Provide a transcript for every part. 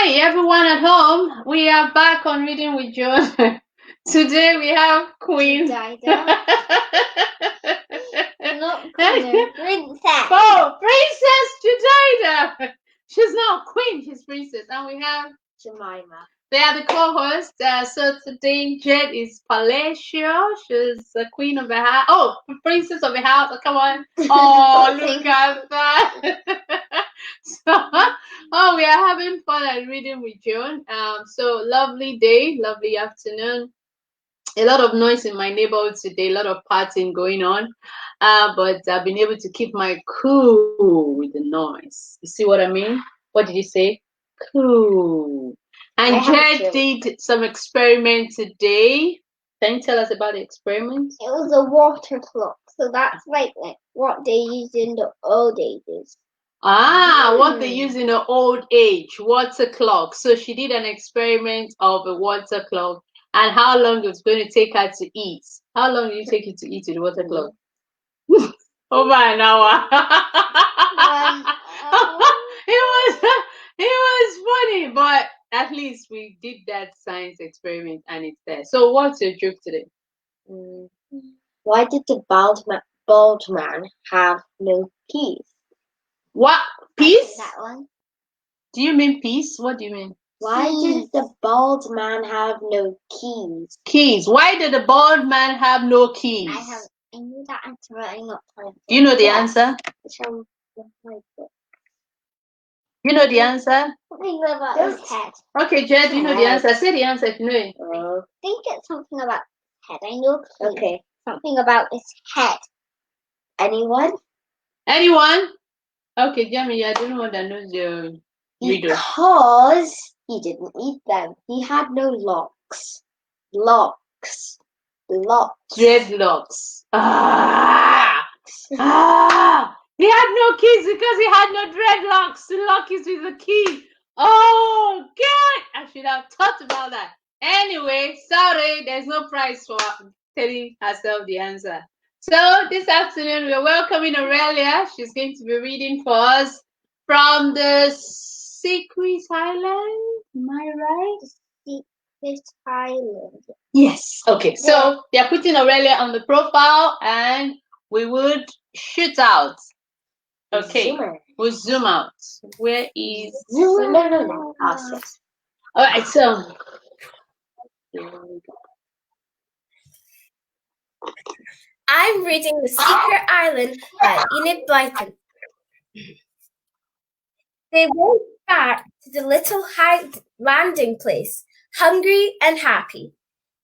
Hi, everyone at home. We are back on Reading with Joan. Today we have Queen. Not Queen, Princess. Oh, Princess Jedidah. She's not Queen, she's Princess. And we have Jemima. They are the co-hosts. So today Jed is Palacio. She's the queen of the house. Oh, princess of the house. Oh, come on. Oh, look at that. So, we are having fun at Reading with Joan. So lovely day, lovely afternoon. A lot of noise in my neighborhood today. A lot of partying going on. But I've been able to keep my cool with the noise. You see what I mean? What did you say? Cool. And Jed did some experiment today. Can you tell us about the experiment? It was a water clock. So that's like what they used in the old ages. What they use in the old age, water clock. So she did an experiment of a water clock and how long it was going to take her to eat. How long did it take you to eat with the water clock? Over an hour. It was funny, but at least we did that science experiment and it's there. So what's your joke today? Why did the bald man have no keys? What? Peace? That one. Do you mean peace? What do you mean? Why did the bald man have no keys? Keys. Why did the bald man have no keys? I knew that answer, but I'm not trying to. Do you know the answer? You know the answer? Something about his head. Okay, Jed, you know the answer. Say the answer if you know it. I think it's something about his head. I know. Okay. Something about his head. Anyone? Okay, Jamie, I don't know what that knows your riddle. Because he didn't eat them. He had no locks. Dreadlocks. He had no keys because he had no dreadlocks. The lock is with the key. Oh, God. I should have thought about that. Anyway, sorry, there's no prize for telling herself the answer. So this afternoon, we're welcoming Aurelia. She's going to be reading for us from the Secret Island. Am I right? Secret Island. Yes. Okay. So they're putting Aurelia on the profile, and we would shoot out. Okay. We'll zoom out. Where is zoom? No. Yes. All right. So. I'm reading The Secret Island by Enid Blyton. They went back to the little landing place, hungry and happy.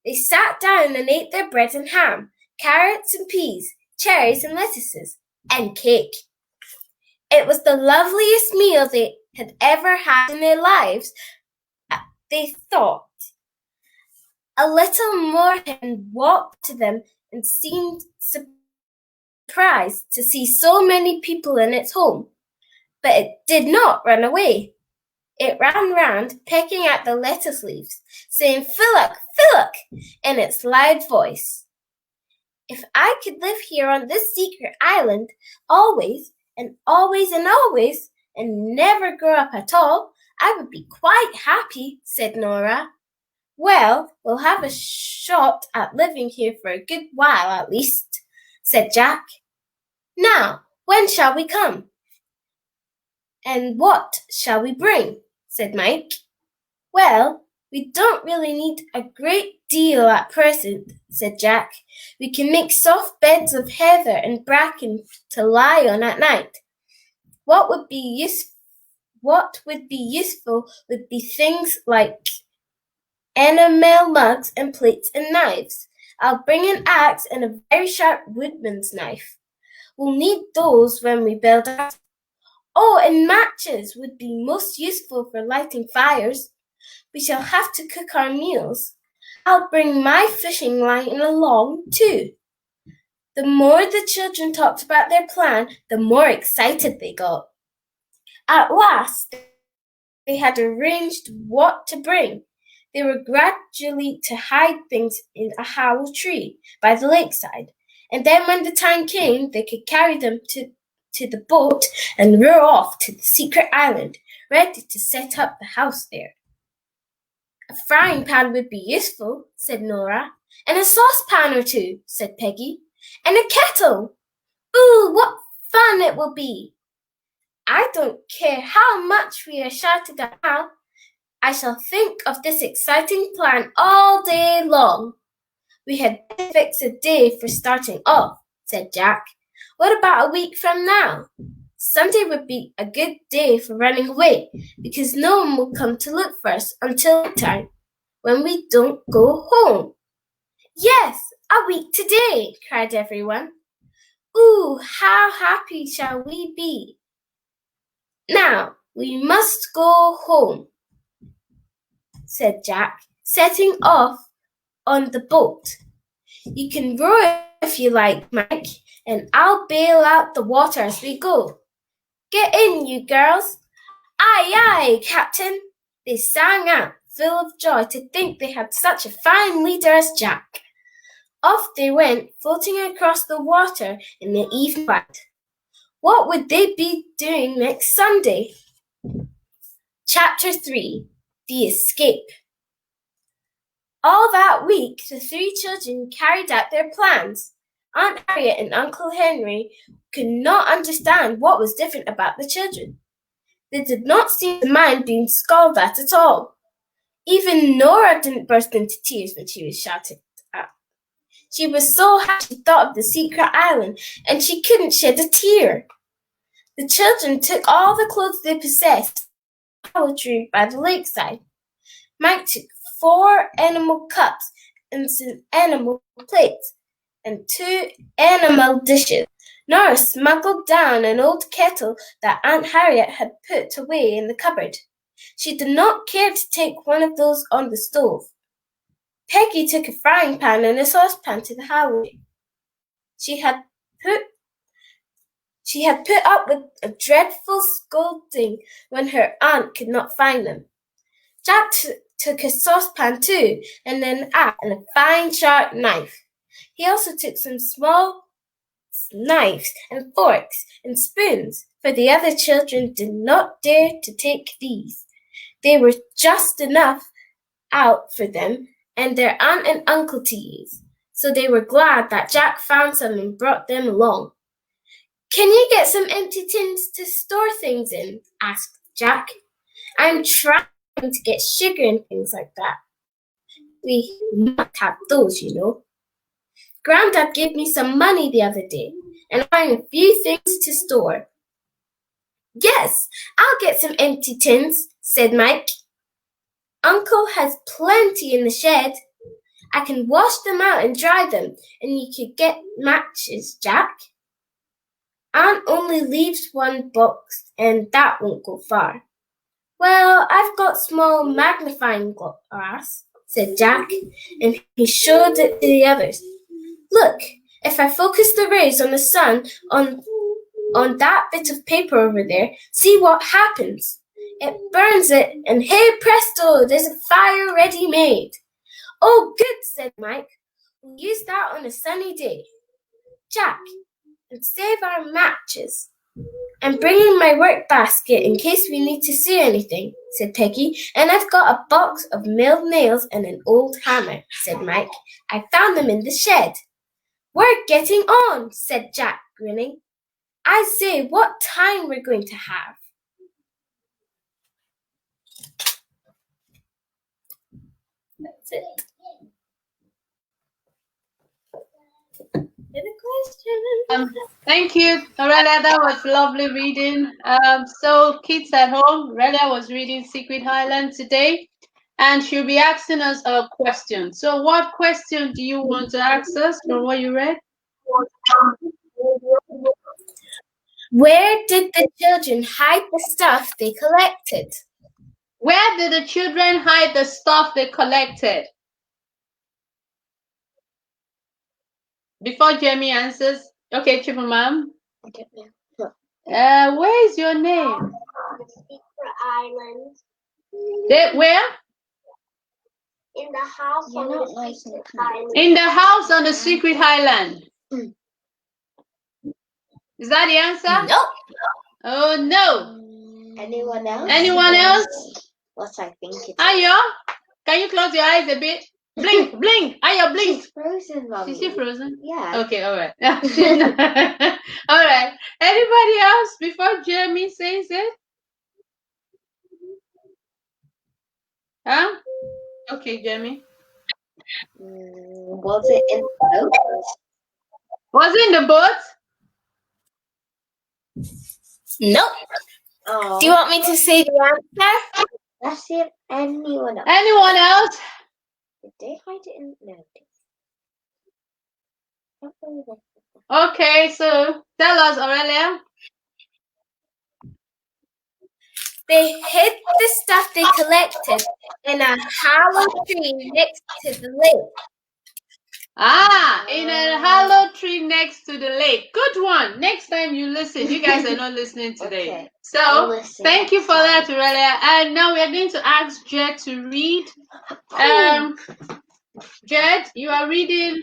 They sat down and ate their bread and ham, carrots and peas, cherries and lettuces, and cake. It was the loveliest meal they had ever had in their lives, they thought. A little Moorhen walked to them and seemed surprised to see so many people in its home. But it did not run away. It ran round, pecking at the lettuce leaves, saying, "Phillock, Phillock," in its loud voice. If I could live here on this secret island, always and always and always, and never grow up at all, I would be quite happy, said Nora. Well, we'll have a shot at living here for a good while at least, said Jack. Now, when shall we come? And what shall we bring? Said Mike. Well, we don't really need a great deal at present, said Jack. We can make soft beds of heather and bracken to lie on at night. What would be useful would be things like enamel mugs and plates and knives. I'll bring an axe and a very sharp woodman's knife. We'll need those when we build our house. Oh, and matches would be most useful for lighting fires. We shall have to cook our meals. I'll bring my fishing line along, too. The more the children talked about their plan, the more excited they got. At last, they had arranged what to bring. They were gradually to hide things in a hollow tree by the lakeside, and then when the time came, they could carry them to the boat and row off to the secret island, ready to set up the house there. A frying pan would be useful, said Nora. And a saucepan or two, said Peggy. And a kettle. Ooh, what fun it will be! I don't care how much we are shouted at now. I shall think of this exciting plan all day long. We had better fix a day for starting off, said Jack. What about a week from now? Sunday would be a good day for running away, because no one will come to look for us until time, when we don't go home. Yes, a week today, cried everyone. Ooh, how happy shall we be? Now, we must go home, said Jack, setting off on the boat. You can row it if you like, Mike, and I'll bail out the water as we go. Get in, you girls. Aye, aye, Captain. They sang out, full of joy to think they had such a fine leader as Jack. Off they went, floating across the water in the evening light. What would they be doing next Sunday? Chapter 3. The Escape. All that week, the three children carried out their plans. Aunt Harriet and Uncle Henry could not understand what was different about the children. They did not seem to mind being scolded at all. Even Nora didn't burst into tears when she was shouted at. She was so happy she thought of the secret island, and she couldn't shed a tear. The children took all the clothes they possessed to the hollow tree by the lakeside. Mike took 4 animal cups and some animal plates and 2 animal dishes. Nora smuggled down an old kettle that Aunt Harriet had put away in the cupboard. She did not care to take one of those on the stove. Peggy took a frying pan and a saucepan to the hallway. She had put up with a dreadful scolding when her aunt could not find them. Jack took a saucepan too, and an axe and a fine sharp knife. He also took some small knives and forks and spoons, for the other children did not dare to take these. They were just enough out for them and their aunt and uncle to use, so they were glad that Jack found some and brought them along. Can you get some empty tins to store things in? Asked Jack. I'm trying to get sugar and things like that. We must have those, you know. Grandad gave me some money the other day, and I have a few things to store. Yes, I'll get some empty tins, said Mike. Uncle has plenty in the shed. I can wash them out and dry them, and you could get matches, Jack. Aunt only leaves one box, and that won't go far. Well, I've got small magnifying glass, said Jack, and he showed it to the others. Look, if I focus the rays on the sun on that bit of paper over there, see what happens. It burns it, and hey presto, there's a fire ready made. Oh, good, said Mike. We'll use that on a sunny day. Jack, and save our matches. I'm bringing my work basket in case we need to sew anything, said Peggy, and I've got a box of milled nails and an old hammer, said Mike. I found them in the shed. We're getting on, said Jack, grinning. I say, what time we're going to have. That's it. Any questions? Thank you, Aurelia. That was lovely reading. So kids at home, Aurelia was reading Secret Island today, and she'll be asking us a question. So what question do you want to ask us from what you read? Where did the children hide the stuff they collected? Where did the children hide the stuff they collected? Before Jamie answers, okay, Triple Mom. I don't know. Where is your name? Secret Island. Where? In the house on the Secret Island. In the house on the Secret Island. Is that the answer? Nope. Oh no. Anyone else? Anyone else? What I think it is. Ayo, can you close your eyes a bit? Blink, blink. Ayo, blink. She's frozen, Mommy. Is she frozen? Yeah. Okay, all right. All right. Anybody else before Jeremy says it? Huh? Okay, Jeremy. Was it in the boat? Was it in the boat? Nope. Oh. Do you want me to say the answer? Let's see if anyone else. Anyone else? Did they hide it in? No. Okay, so tell us, Aurelia. They hid the stuff they collected in a hollow tree next to the lake. Ah, in a hollow tree next to the lake. Good one. Next time you listen, you guys are not listening today. Okay. So, thank you for that, Aurelia. And now we are going to ask Jed to read. Jed, you are reading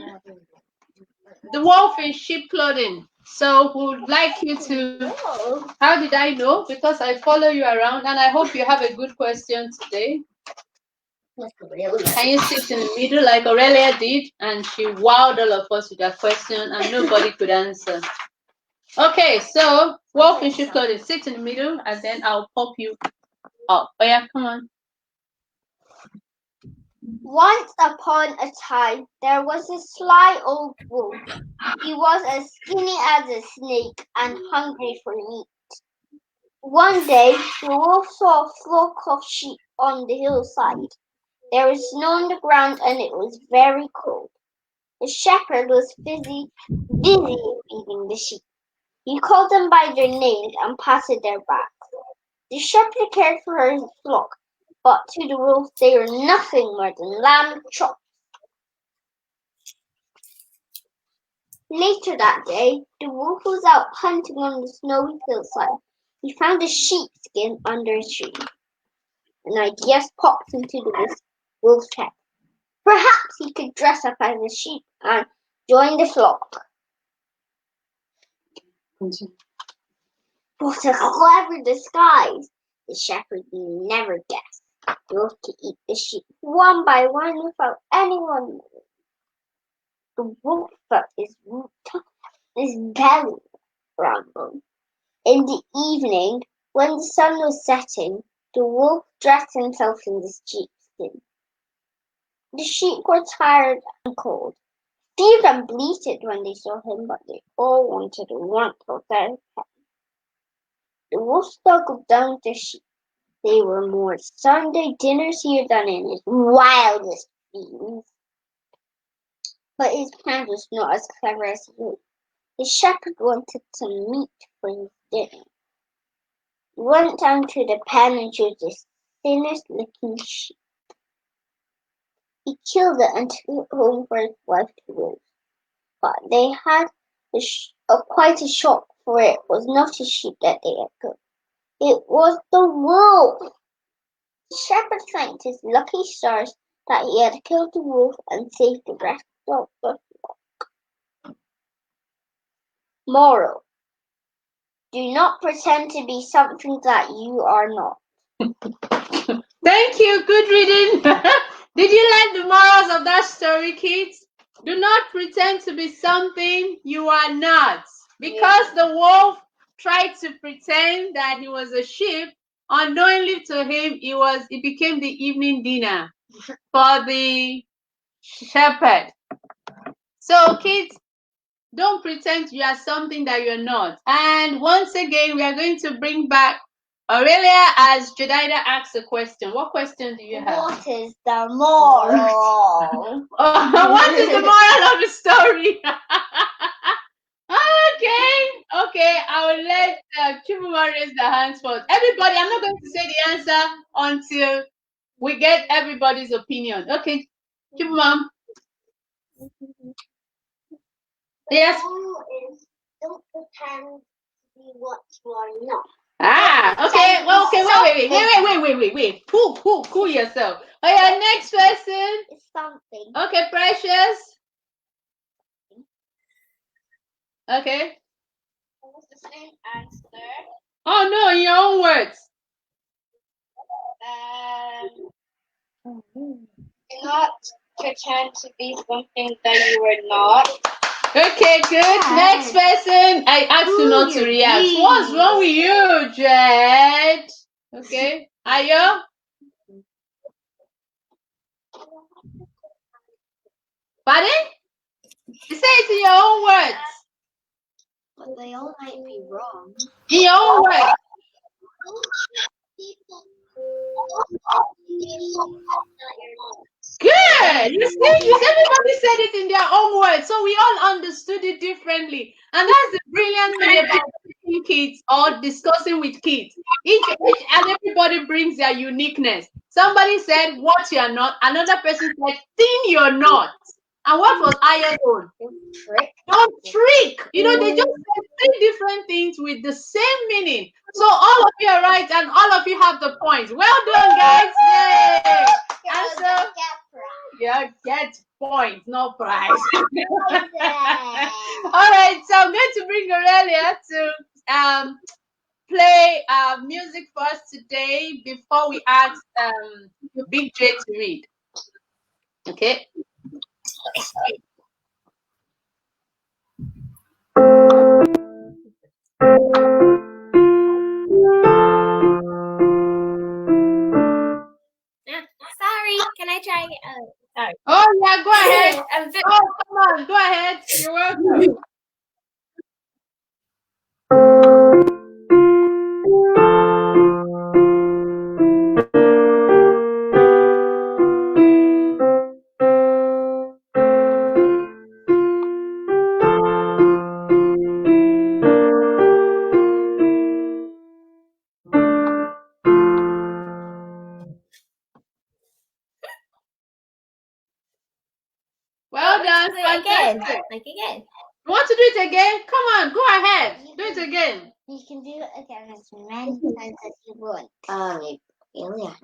The Wolf in Sheep Clothing. So, we would like you to. How did I know? Because I follow you around, and I hope you have a good question today. Can you sit in the middle like Aurelia did? And she wowed all of us with that question, and nobody could answer. Okay, so Wolf in Sheep Clothing, sit in the middle, and then I'll pop you up. Oh yeah, come on. Once upon a time, there was a sly old wolf. He was as skinny as a snake and hungry for meat. One day, the wolf saw a flock of sheep on the hillside. There was snow on the ground and it was very cold. The shepherd was busy feeding the sheep. He called them by their names and patted their backs. The shepherd cared for his flock, but to the wolf they were nothing more than lamb chops. Later that day, the wolf was out hunting on the snowy hillside. He found a sheepskin under a tree. An idea popped into the wolf's head. Perhaps he could dress up as a sheep and join the flock. What a clever disguise! The shepherd never guessed. The wolf could eat the sheep one by one without anyone knowing. The wolf felt his belly rumble. In the evening, when the sun was setting, the wolf dressed himself in the sheepskin. The sheep were tired and cold. Few of them bleated when they saw him, but they all wanted the warmth of their head. The wolf snuggled down with the sheep. They were more Sunday dinners here than in his wildest dreams. But his plan was not as clever as he hoped. The shepherd wanted some meat for his dinner. He went down to the pen and chose the thinnest looking sheep. He killed it and took it home for his wife to roast. But they had quite a shock, for it was not a sheep that they had killed. It was the wolf. The shepherd thanked his lucky stars that he had killed the wolf and saved the rest of the flock. Moral: do not pretend to be something that you are not. Thank you. Good reading. Did you like the morals of that story, kids? Do not pretend to be something you are not. Because the wolf tried to pretend that he was a sheep, unknowingly to him, it became the evening dinner for the shepherd. So, kids, don't pretend you are something that you're not. And once again, we are going to bring back Aurelia as Jedidah asks a question. What question do you have? What is the moral? What is the moral of the story? Okay, I will let Chibuma raise the hands first. Everybody, I'm not going to say the answer until we get everybody's opinion. Okay, Chibuma. Yes. The moral is don't pretend to be what you are not. Okay. Well, okay, wait. Cool yourself. Okay, next person. It's something. Okay, Precious. Okay. What's the same answer? Oh no, in your own words. Not pretend to be something that you are not. Okay, good. Next person. I asked you not to react. What's wrong with you, Jed? Okay. Ayo? Pardon? You say it in your own words. But they all might be wrong. In your own words. Good. You see, everybody said it in their own words, so we all understood it differently. And that's the brilliant thing about teaching kids or discussing with kids. Each and everybody brings their uniqueness. Somebody said what you're not. Another person said thing you're not. And what was Aya's own? Don't trick. You know, they just said three different things with the same meaning. So all of you are right, and all of you have the points. Well done, guys. Yay! Answer. Yeah, get points, no prize. All right, so I'm going to bring Aurelia to play music for us today before we ask Big J to read. Okay. Sorry, can I try? Sorry. Oh yeah, go ahead. Oh, come on, go ahead. You're welcome. Well done. Fantastic. Like again. You want to do it again? Come on, go ahead. Do it again. You can do it again as many times as you want. Aurelia.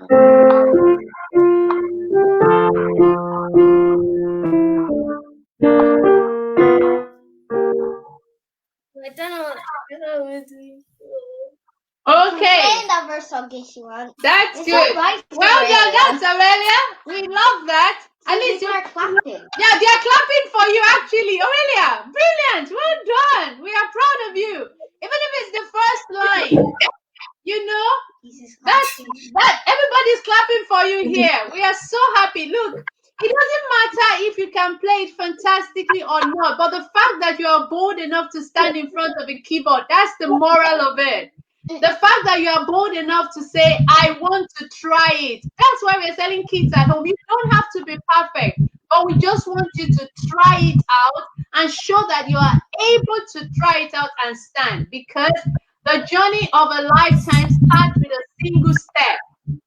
I don't know. Okay. That verse song if you want. That's It's good. all right, Well done, Aurelia. that's Aurelia. We love that. At least you are clapping. Yeah, they are clapping for you actually. Aurelia, brilliant. Well done. We are proud of you. Even if it's the first line, you know, that everybody's clapping for you here. We are so happy. Look, it doesn't matter if you can play it fantastically or not, but the fact that you are bold enough to stand in front of a keyboard, that's the moral of it. The fact that you are bold enough to say, I want to try it. That's why we're selling kits at home. You don't have to be perfect, but we just want you to try it out and show that you are able to try it out and stand, because the journey of a lifetime starts with a single step.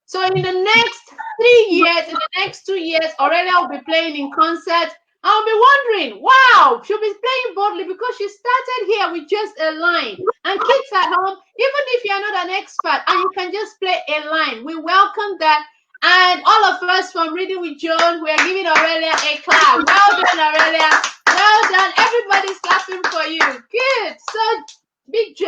So in the next 3 years, in the next 2 years, Aurelia will be playing in concerts. I'll be wondering, wow, she'll be playing boldly because she started here with just a line. And kids at home, even if you're not an expert and you can just play a line, we welcome that. And all of us from Reading with Joan, we are giving Aurelia a clap. Well done, Aurelia. Well done. Everybody's clapping for you. Good. So, Big J,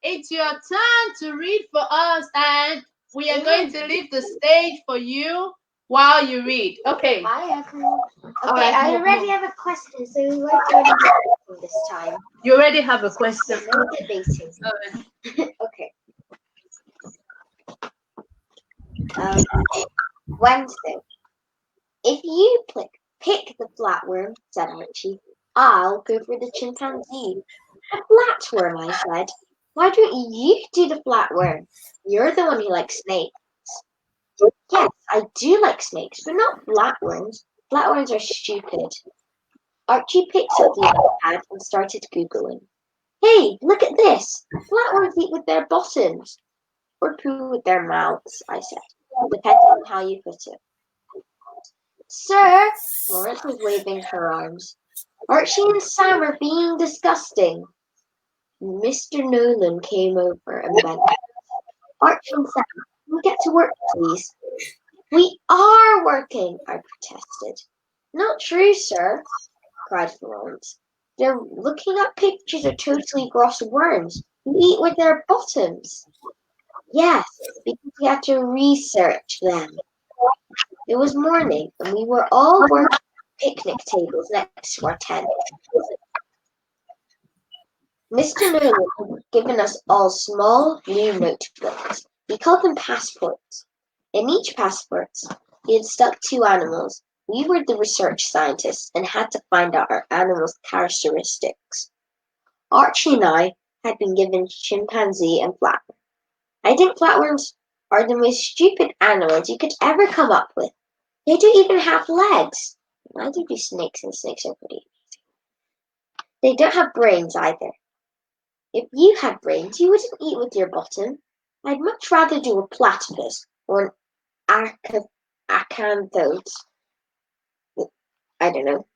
it's your turn to read for us, and we are going to leave the stage for you while you read. Okay. Okay, I already have a question, so we won't do anything this time. You already have a question. No debating. Okay. Wednesday. If you pick the flatworm, said Archie, I'll go for the chimpanzee. A flatworm, I said. Why don't you do the flatworm? You're the one who likes snakes. Yes, I do like snakes, but not flatworms. Flatworms are stupid. Archie picked up the iPad and started Googling. Hey, look at this. Flatworms eat with their bottoms. Or poo with their mouths, I said, depending on how you put it. Sir, Florence was waving her arms. Archie and Sam are being disgusting. Mr. Nolan came over and went, Archie and Sam, can we get to work, please? We are working, I protested. Not true, sir, cried Florence. They're looking at pictures of totally gross worms who eat with their bottoms. Yes, because we have to research them. It was morning, and we were all working picnic tables next to our tent. Mr. Nolan had given us all small blue notebooks. We called them passports. In each passport, he had stuck 2 animals. We were the research scientists and had to find out our animals' characteristics. Archie and I had been given chimpanzee and flatworm. I think flatworms are the most stupid animals you could ever come up with. They don't even have legs. Neither do snakes, and snakes are pretty easy. They don't have brains either. If you had brains, you wouldn't eat with your bottom. I'd much rather do a platypus or an acanthos. I don't know.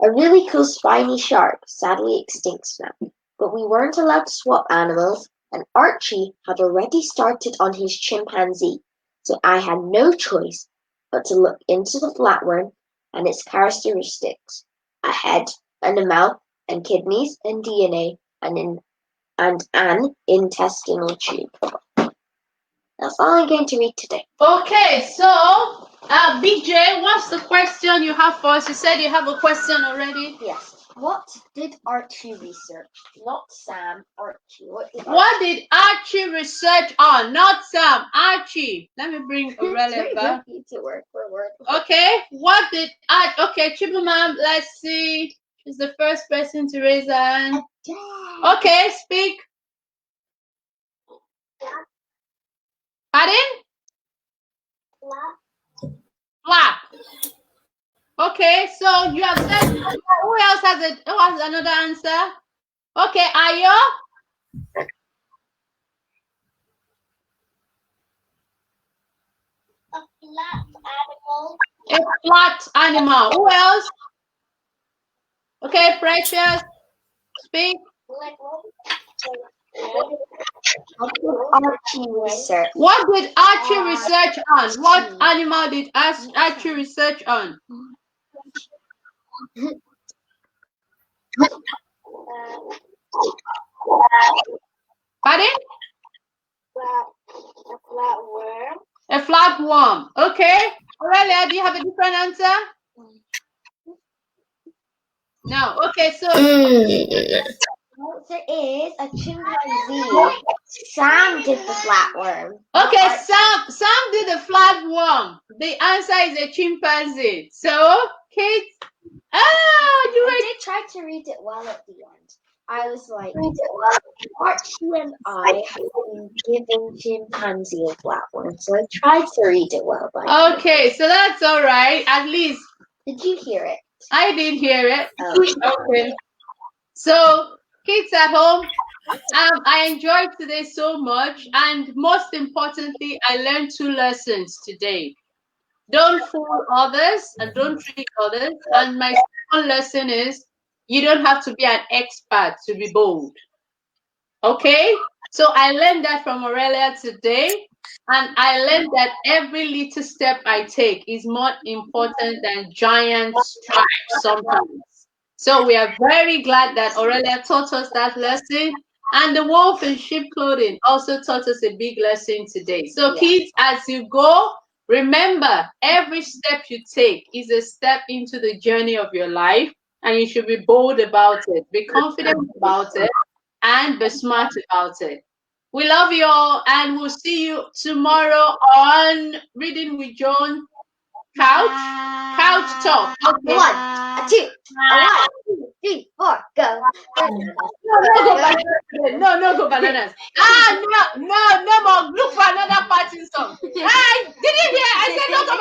A really cool spiny shark, sadly extinct now. But we weren't allowed to swap animals, and Archie had already started on his chimpanzee, so I had no choice but to look into the flatworm and its characteristics: a head and a mouth and kidneys and DNA and an intestinal tube. That's all I'm going to read today. Okay, so BJ, what's the question you have for us? You said you have a question already. Yes. What did Archie research? Not Sam, Archie. What did Archie research on? Not Sam, Archie. Let me bring Aurelia back. To word for word. Okay, what did Archie? Okay, Chibumam, let's see. She's the first person to raise her hand. Okay, speak. Pardon? Flap. Okay, so you have said. Who else has another answer? Okay, Ayo. A flat animal. A flat animal. Who else? Okay, Precious. Speak. What did Archie research? What did Archie research on? What animal did Archie research on? Pardon? A flatworm. A flatworm. Okay. Aurelia, do you have a different answer? No. Okay, so The answer is a chimpanzee. Sam did the flatworm. okay, Sam did the flatworm. The answer is a chimpanzee. So, Kate, I did try to read it well at the end. I was like, Archie and I have been giving chimpanzee a flatworm, so I tried to read it well. Okay, so that's all right. At least. Did you hear it? I did hear it. Oh. Okay. So, kids at home, I enjoyed today so much, and most importantly, I learned 2 lessons today. Don't fool others and don't trick others. And my second lesson is you don't have to be an expert to be bold. Okay? So I learned that from Aurelia today, and I learned that every little step I take is more important than giant strides sometimes. So we are very glad that Aurelia taught us that lesson, and the wolf in sheep clothing also taught us a big lesson today. So kids, as you go, remember every step you take is a step into the journey of your life, and you should be bold about it. Be confident about it, and be smart about it. We love you all, and we'll see you tomorrow on Reading with Joan Couch Talk. Okay. 1, 2, 1, 2, 3, 4, go. No, go bananas. No more. Look for another party song. I didn't hear. I said no go